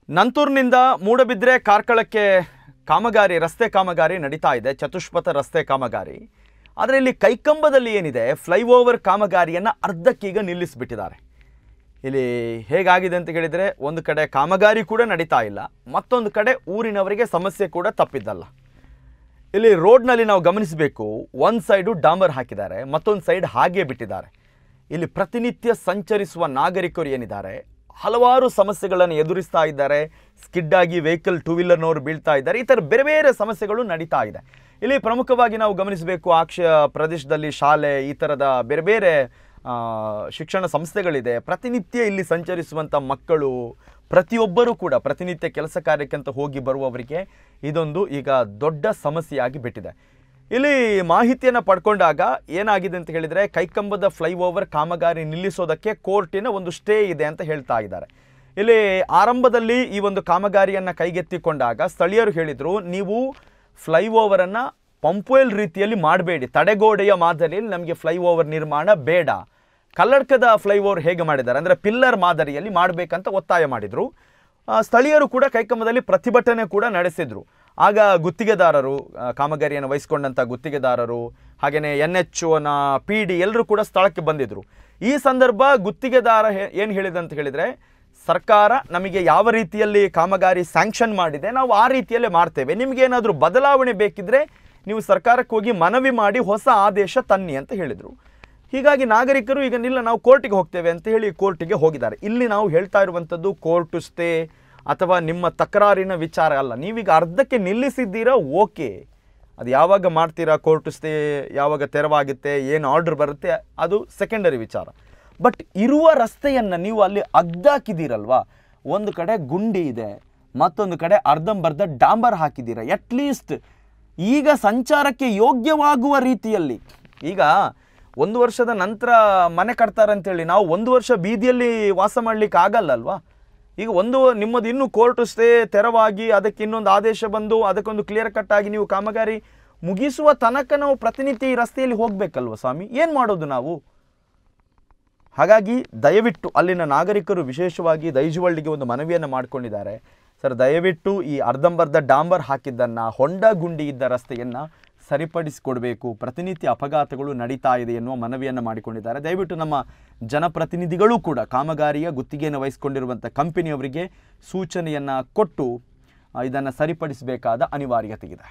ನಂತೂರಿನಿಂದ ಮೂಡಬಿದ್ರೆ ಕಾರ್ಕಳಕ್ಕೆ ಕಾಮಗಾರಿ ರಸ್ತೆ ಕಾಮಗಾರಿ ನಡೀತಾ ಇದೆ. ಚತುಷ್ಪಥ ರಸ್ತೆ ಕಾಮಗಾರಿ. ಆದರೆ ಇಲ್ಲಿ ಕೈಕಂಬದಲ್ಲಿ ಏನಿದೆ, ಫ್ಲೈಓವರ್ ಕಾಮಗಾರಿಯನ್ನು ಅರ್ಧಕ್ಕೀಗ ನಿಲ್ಲಿಸಿಬಿಟ್ಟಿದ್ದಾರೆ. ಇಲ್ಲಿ ಹೇಗಾಗಿದೆ ಅಂತ ಹೇಳಿದರೆ, ಒಂದು ಕಡೆ ಕಾಮಗಾರಿ ಕೂಡ ನಡೀತಾ ಇಲ್ಲ, ಮತ್ತೊಂದು ಕಡೆ ಊರಿನವರಿಗೆ ಸಮಸ್ಯೆ ಕೂಡ ತಪ್ಪಿದ್ದಲ್ಲ. ಇಲ್ಲಿ ರೋಡ್ನಲ್ಲಿ ನಾವು ಗಮನಿಸಬೇಕು, ಒಂದು ಸೈಡು ಡಾಂಬರ್ ಹಾಕಿದ್ದಾರೆ, ಮತ್ತೊಂದು ಸೈಡ್ ಹಾಗೆ ಬಿಟ್ಟಿದ್ದಾರೆ. ಇಲ್ಲಿ ಪ್ರತಿನಿತ್ಯ ಸಂಚರಿಸುವ ನಾಗರಿಕರು ಏನಿದ್ದಾರೆ, ಹಲವಾರು ಸಮಸ್ಯೆಗಳನ್ನು ಎದುರಿಸ್ತಾ ಇದ್ದಾರೆ. ಸ್ಕಿಡ್ ಆಗಿ ವೆಹಿಕಲ್ ಟೂ ವೀಲರ್ನವರು ಬೀಳ್ತಾ ಇದ್ದಾರೆ. ಈ ಥರ ಬೇರೆ ಬೇರೆ ಸಮಸ್ಯೆಗಳು ನಡೀತಾ ಇದೆ. ಇಲ್ಲಿ ಪ್ರಮುಖವಾಗಿ ನಾವು ಗಮನಿಸಬೇಕು, ಪ್ರದೇಶದಲ್ಲಿ ಶಾಲೆ, ಈ ಥರದ ಬೇರೆ ಬೇರೆ ಶಿಕ್ಷಣ ಸಂಸ್ಥೆಗಳಿದೆ. ಪ್ರತಿನಿತ್ಯ ಇಲ್ಲಿ ಸಂಚರಿಸುವಂಥ ಮಕ್ಕಳು ಪ್ರತಿಯೊಬ್ಬರೂ ಕೂಡ ಪ್ರತಿನಿತ್ಯ ಕೆಲಸ ಕಾರ್ಯಕ್ಕಂತ ಹೋಗಿ ಬರುವವರಿಗೆ ಇದೊಂದು ಈಗ ದೊಡ್ಡ ಸಮಸ್ಯೆಯಾಗಿ ಬಿಟ್ಟಿದೆ. ಇಲ್ಲಿ ಮಾಹಿತಿಯನ್ನು ಪಡ್ಕೊಂಡಾಗ ಏನಾಗಿದೆ ಅಂತ ಹೇಳಿದರೆ, ಕೈಕಂಬದ ಫ್ಲೈಓವರ್ ಕಾಮಗಾರಿ ನಿಲ್ಲಿಸೋದಕ್ಕೆ ಕೋರ್ಟಿನ ಒಂದು ಸ್ಟೇ ಇದೆ ಅಂತ ಹೇಳ್ತಾ ಇದ್ದಾರೆ. ಇಲ್ಲಿ ಆರಂಭದಲ್ಲಿ ಈ ಒಂದು ಕಾಮಗಾರಿಯನ್ನು ಕೈಗೆತ್ತಿಕೊಂಡಾಗ ಸ್ಥಳೀಯರು ಹೇಳಿದರು, ನೀವು ಫ್ಲೈಓವರನ್ನು ಪಂಪ್ವೆಲ್ ರೀತಿಯಲ್ಲಿ ಮಾಡಬೇಡಿ, ತಡೆಗೋಡೆಯ ಮಾದರಿಯಲ್ಲಿ ನಮಗೆ ಫ್ಲೈಓವರ್ ನಿರ್ಮಾಣ ಬೇಡ. ಕಲ್ಲಡ್ಕದ ಫ್ಲೈಓವರ್ ಹೇಗೆ ಮಾಡಿದ್ದಾರೆ ಅಂದರೆ ಪಿಲ್ಲರ್ ಮಾದರಿಯಲ್ಲಿ ಮಾಡಬೇಕಂತ ಒತ್ತಾಯ ಮಾಡಿದರು. ಸ್ಥಳೀಯರು ಕೂಡ ಕೈಕಂಬದಲ್ಲಿ ಪ್ರತಿಭಟನೆ ಕೂಡ ನಡೆಸಿದರು. ಆಗ ಗುತ್ತಿಗೆದಾರರು, ಕಾಮಗಾರಿಯನ್ನು ವಹಿಸಿಕೊಂಡಂಥ ಗುತ್ತಿಗೆದಾರರು, ಹಾಗೆಯೇ NHOನ PD ಎಲ್ಲರೂ ಕೂಡ ಸ್ಥಳಕ್ಕೆ ಬಂದಿದ್ದರು. ಈ ಸಂದರ್ಭ ಗುತ್ತಿಗೆದಾರ ಏನು ಹೇಳಿದೆ ಅಂತ ಹೇಳಿದರೆ, ಸರ್ಕಾರ ನಮಗೆ ಯಾವ ರೀತಿಯಲ್ಲಿ ಕಾಮಗಾರಿ ಸ್ಯಾಂಕ್ಷನ್ ಮಾಡಿದೆ ನಾವು ಆ ರೀತಿಯಲ್ಲೇ ಮಾಡ್ತೇವೆ, ನಿಮಗೇನಾದರೂ ಬದಲಾವಣೆ ಬೇಕಿದ್ದರೆ ನೀವು ಸರ್ಕಾರಕ್ಕೆ ಹೋಗಿ ಮನವಿ ಮಾಡಿ ಹೊಸ ಆದೇಶ ತನ್ನಿ ಅಂತ ಹೇಳಿದರು. ಹೀಗಾಗಿ ನಾಗರಿಕರು ಈಗ ನಿಲ್ಲ, ನಾವು ಕೋರ್ಟಿಗೆ ಹೋಗ್ತೇವೆ ಅಂತ ಹೇಳಿ ಕೋರ್ಟಿಗೆ ಹೋಗಿದ್ದಾರೆ. ಇಲ್ಲಿ ನಾವು ಹೇಳ್ತಾ ಇರುವಂಥದ್ದು ಕೋರ್ಟು ಸ್ಟೇ ಅಥವಾ ನಿಮ್ಮ ತಕರಾರಿನ ವಿಚಾರ ಅಲ್ಲ. ನೀವೀಗ ಅರ್ಧಕ್ಕೆ ನಿಲ್ಲಿಸಿದ್ದೀರಾ, ಓಕೆ, ಅದು ಯಾವಾಗ ಮಾಡ್ತೀರಾ, ಕೋರ್ಟು ಸ್ಟೇ ಯಾವಾಗ ತೆರವಾಗುತ್ತೆ, ಏನು ಆರ್ಡರ್ ಬರುತ್ತೆ, ಅದು ಸೆಕೆಂಡರಿ ವಿಚಾರ. ಬಟ್ ಇರುವ ರಸ್ತೆಯನ್ನು ನೀವು ಅಲ್ಲಿ ಅಗ್ದಾಕಿದ್ದೀರಲ್ವಾ, ಒಂದು ಕಡೆ ಗುಂಡಿ ಇದೆ, ಮತ್ತೊಂದು ಕಡೆ ಅರ್ಧಂಬರ್ಧ ಡಾಂಬರ್ ಹಾಕಿದ್ದೀರಾ. ಅಟ್ಲೀಸ್ಟ್ ಈಗ ಸಂಚಾರಕ್ಕೆ ಯೋಗ್ಯವಾಗುವ ರೀತಿಯಲ್ಲಿ, ಈಗ 1 ವರ್ಷದ ನಂತರ ಮನೆ ಕಟ್ತಾರಂತೇಳಿ ನಾವು 1 ವರ್ಷ ಬೀದಿಯಲ್ಲಿ ವಾಸ ಮಾಡಲಿಕ್ಕೆ ಆಗಲ್ಲಲ್ವಾ. ಈಗ ನಿಮ್ಮದು ಇನ್ನೂ ಕೋರ್ಟ್ ಸ್ಟೇ ತೆರವಾಗಿ ಅದಕ್ಕೆ ಇನ್ನೊಂದು ಆದೇಶ ಬಂದು ಅದಕ್ಕೊಂದು ಕ್ಲಿಯರ್ ಕಟ್ ಆಗಿ ನೀವು ಕಾಮಗಾರಿ ಮುಗಿಸುವ ತನಕ ನಾವು ಪ್ರತಿನಿತ್ಯ ಈ ರಸ್ತೆಯಲ್ಲಿ ಹೋಗಬೇಕಲ್ವ ಸ್ವಾಮಿ, ಏನು ಮಾಡೋದು ನಾವು? ಹಾಗಾಗಿ ದಯವಿಟ್ಟು ಅಲ್ಲಿನ ನಾಗರಿಕರು ವಿಶೇಷವಾಗಿ ದೈಜುವಳ್ಳಿಗೆ ಒಂದು ಮನವಿಯನ್ನು ಮಾಡಿಕೊಂಡಿದ್ದಾರೆ. ಸರ್, ದಯವಿಟ್ಟು ಈ ಅರ್ಧಂಬರ್ಧ ಡಾಂಬರ್ ಹಾಕಿದ್ದನ್ನು, ಹೊಂಡ ಗುಂಡಿ ಇದ್ದ ರಸ್ತೆಯನ್ನು ಸರಿಪಡಿಸಿಕೊಡಬೇಕು. ಪ್ರತಿನಿತ್ಯ ಅಪಘಾತಗಳು ನಡೀತಾ ಇದೆ ಎನ್ನುವ ಮನವಿಯನ್ನು ಮಾಡಿಕೊಂಡಿದ್ದಾರೆ. ದಯವಿಟ್ಟು ನಮ್ಮ ಜನಪ್ರತಿನಿಧಿಗಳು ಕೂಡ ಕಾಮಗಾರಿಯ ಗುತ್ತಿಗೆಯನ್ನು ವಹಿಸಿಕೊಂಡಿರುವಂಥ ಕಂಪನಿಯವರಿಗೆ ಸೂಚನೆಯನ್ನು ಕೊಟ್ಟು ಇದನ್ನು ಸರಿಪಡಿಸಬೇಕಾದ ಅನಿವಾರ್ಯತೆ ಇದೆ.